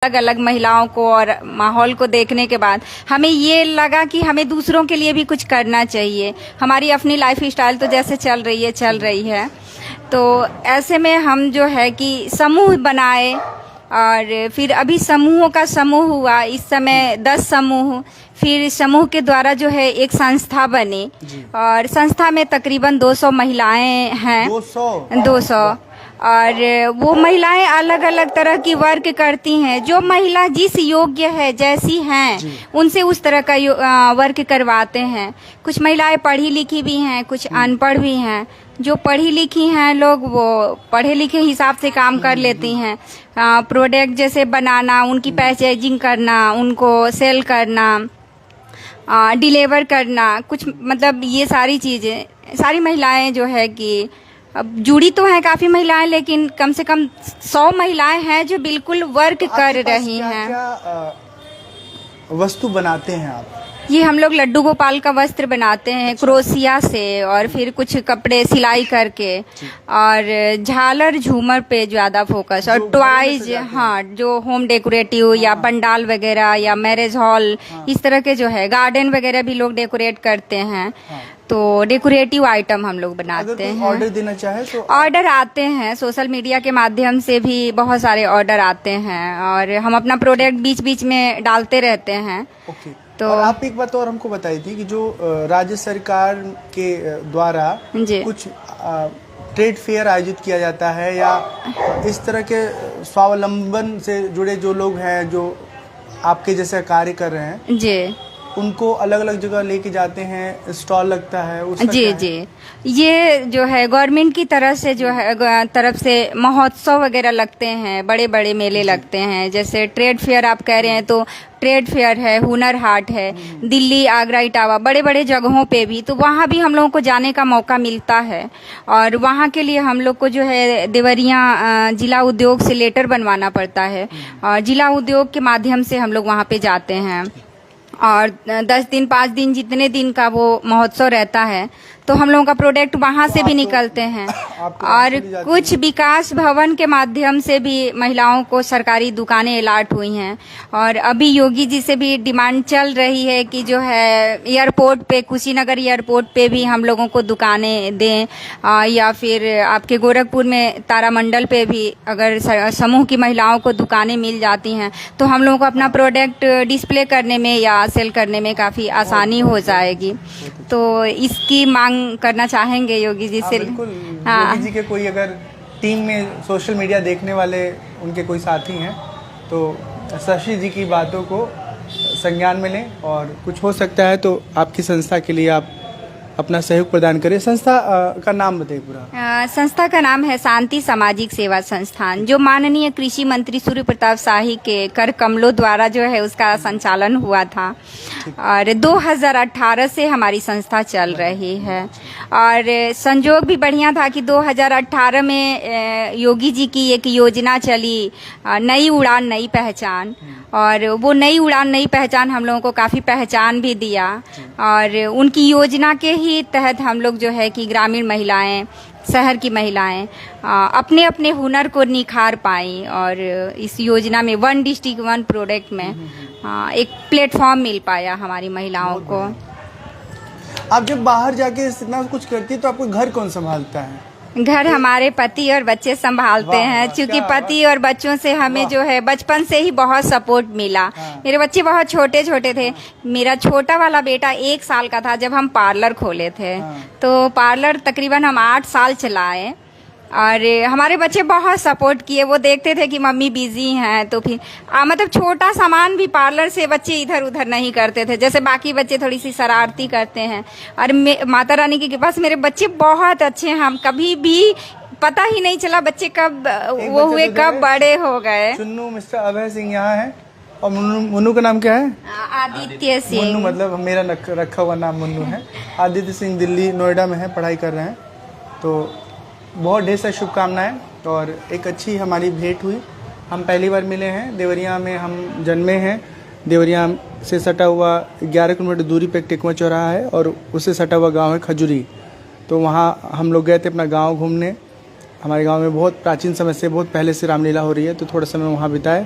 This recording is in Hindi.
अलग अलग महिलाओं को और माहौल को देखने के बाद हमें ये लगा कि हमें दूसरों के लिए भी कुछ करना चाहिए। हमारी अपनी लाइफ स्टाइल तो जैसे चल रही है तो ऐसे में हम जो है कि समूह बनाए और फिर अभी समूहों का समूह हुआ, इस समय 10 समूह, फिर समूह के द्वारा जो है एक संस्था बनी और संस्था में तकरीबन 200 महिलाएं हैं। 200 और वो महिलाएं अलग अलग तरह की वर्क करती हैं। जो महिला जिस योग्य है, जैसी हैं, उनसे उस तरह का वर्क करवाते हैं। कुछ महिलाएं पढ़ी लिखी भी हैं, कुछ अनपढ़ भी हैं। जो पढ़ी लिखी हैं लोग वो पढ़े लिखे हिसाब से काम कर लेती हैं। प्रोडक्ट जैसे बनाना, उनकी पैकेजिंग करना, उनको सेल करना, डिलीवर करना, कुछ मतलब ये सारी चीज़ें सारी महिलाएं जो है कि अब जुड़ी तो हैं काफ़ी महिलाएं, लेकिन कम से कम 100 महिलाएं हैं जो बिल्कुल वर्क कर रही हैं। क्या वस्तु बनाते हैं आप? ये हम लोग लड्डू गोपाल का वस्त्र बनाते हैं क्रोशिया से, और फिर कुछ कपड़े सिलाई करके, और झालर झूमर पे ज़्यादा फोकस, और टॉयज, हाँ, जो होम डेकोरेटिव या पंडाल वगैरह या मैरिज हॉल, इस तरह के जो है गार्डन वगैरह भी लोग डेकोरेट करते हैं। तो डेकोरेटिव आइटम हम लोग बनाते हैं। ऑर्डर देना चाहे तो ऑर्डर आते हैं, सोशल मीडिया के माध्यम से भी बहुत सारे ऑर्डर आते हैं और हम अपना प्रोडक्ट बीच बीच में डालते रहते हैं। तो और आप एक बात और हमको बताई थी कि जो राज्य सरकार के द्वारा कुछ ट्रेड फेयर आयोजित किया जाता है या इस तरह के स्वावलंबन से जुड़े जो लोग हैं जो आपके जैसे कार्य कर रहे हैं जी, उनको अलग अलग जगह लेके जाते हैं, स्टॉल लगता है उसका जी, ये जो है गवर्नमेंट की तरफ से जो है महोत्सव वगैरह लगते हैं, बड़े बड़े मेले लगते हैं। जैसे ट्रेड फेयर आप कह रहे हैं तो ट्रेड फेयर है, हुनर हाट है, दिल्ली, आगरा, इटावा, बड़े बड़े जगहों पे भी, तो वहाँ भी हम लोगों को जाने का मौका मिलता है। और वहाँ के लिए हम लोग को जो है देवरिया जिला उद्योग से लेटर बनवाना पड़ता है और जिला उद्योग के माध्यम से हम लोग वहाँ पे जाते हैं। और 10 दिन 5 दिन जितने दिन का वो महोत्सव रहता है तो हम लोगों का प्रोडक्ट वहाँ से भी निकलते हैं। और कुछ विकास भवन के माध्यम से भी महिलाओं को सरकारी दुकानें अलाट हुई हैं। और अभी योगी जी से भी डिमांड चल रही है कि जो है एयरपोर्ट पे, कुशीनगर एयरपोर्ट पे भी हम लोगों को दुकानें दें, या फिर आपके गोरखपुर में तारामंडल पे भी अगर समूह की महिलाओं को दुकानें मिल जाती हैं तो हम लोगों को अपना प्रोडक्ट डिस्प्ले करने में या सेल करने में काफ़ी आसानी हो जाएगी। तो इसकी मांग करना चाहेंगे योगी जी से। बिल्कुल, योगी जी के कोई अगर टीम में सोशल मीडिया देखने वाले उनके कोई साथी हैं तो शशि जी की बातों को संज्ञान में लें और कुछ हो सकता है तो आपकी संस्था के लिए आप अपना सहयोग प्रदान करें। संस्था का नाम बताइए पूरा। संस्था का नाम है शांति सामाजिक सेवा संस्थान, जो माननीय कृषि मंत्री सूर्य प्रताप शाही के कर कमलों द्वारा जो है उसका संचालन हुआ था और 2018 से हमारी संस्था चल रही है। और संजोग भी बढ़िया था कि 2018 में योगी जी की एक योजना चली, नई उड़ान नई पहचान, और वो नई उड़ान नई पहचान हम लोगों को काफ़ी पहचान भी दिया। और उनकी योजना के ही तहत हम लोग जो है कि ग्रामीण महिलाएं, शहर की महिलाएं अपने अपने हुनर को निखार पाई। और इस योजना में 1 डिस्ट्रिक्ट 1 प्रोडक्ट में एक प्लेटफॉर्म मिल पाया हमारी महिलाओं को। आप जब बाहर जाके इतना कुछ करती है तो आपको घर कौन संभालता है? घर हमारे पति और बच्चे संभालते हैं, क्योंकि पति और बच्चों से हमें जो है बचपन से ही बहुत सपोर्ट मिला। मेरे बच्चे बहुत छोटे छोटे थे। मेरा छोटा वाला बेटा 1 साल का था जब हम पार्लर खोले थे। तो पार्लर तकरीबन हम 8 साल चलाए और हमारे बच्चे बहुत सपोर्ट किए। वो देखते थे कि मम्मी बिजी हैं तो फिर मतलब छोटा सामान भी पार्लर से बच्चे इधर उधर नहीं करते थे, जैसे बाकी बच्चे थोड़ी सी शरारती करते हैं। और माता रानी की कृपा से मेरे बच्चे बहुत अच्छे हैं। हम कभी भी पता ही नहीं चला बच्चे कब वो हुए, कब बड़े हो गए। चुन्नू मिस्टर अभय सिंह यहाँ है और मुन्नू का नाम क्या है? आदित्य सिंह। मुन्नू मतलब मेरा रखा हुआ नाम मुन्नू है। आदित्य सिंह दिल्ली नोएडा में है, पढ़ाई कर रहे हैं। तो बहुत ढेर सारी शुभकामनाएं और एक अच्छी हमारी भेंट हुई। हम पहली बार मिले हैं। देवरिया में हम जन्मे हैं। देवरिया से सटा हुआ 11 किलोमीटर दूरी पे एक टेकुआ चौराहा है और उससे सटा हुआ गांव है खजूरी। तो वहाँ हम लोग गए थे अपना गांव घूमने। हमारे गांव में बहुत प्राचीन समय से, बहुत पहले से रामलीला हो रही है, तो थोड़ा समय वहाँ बिताए।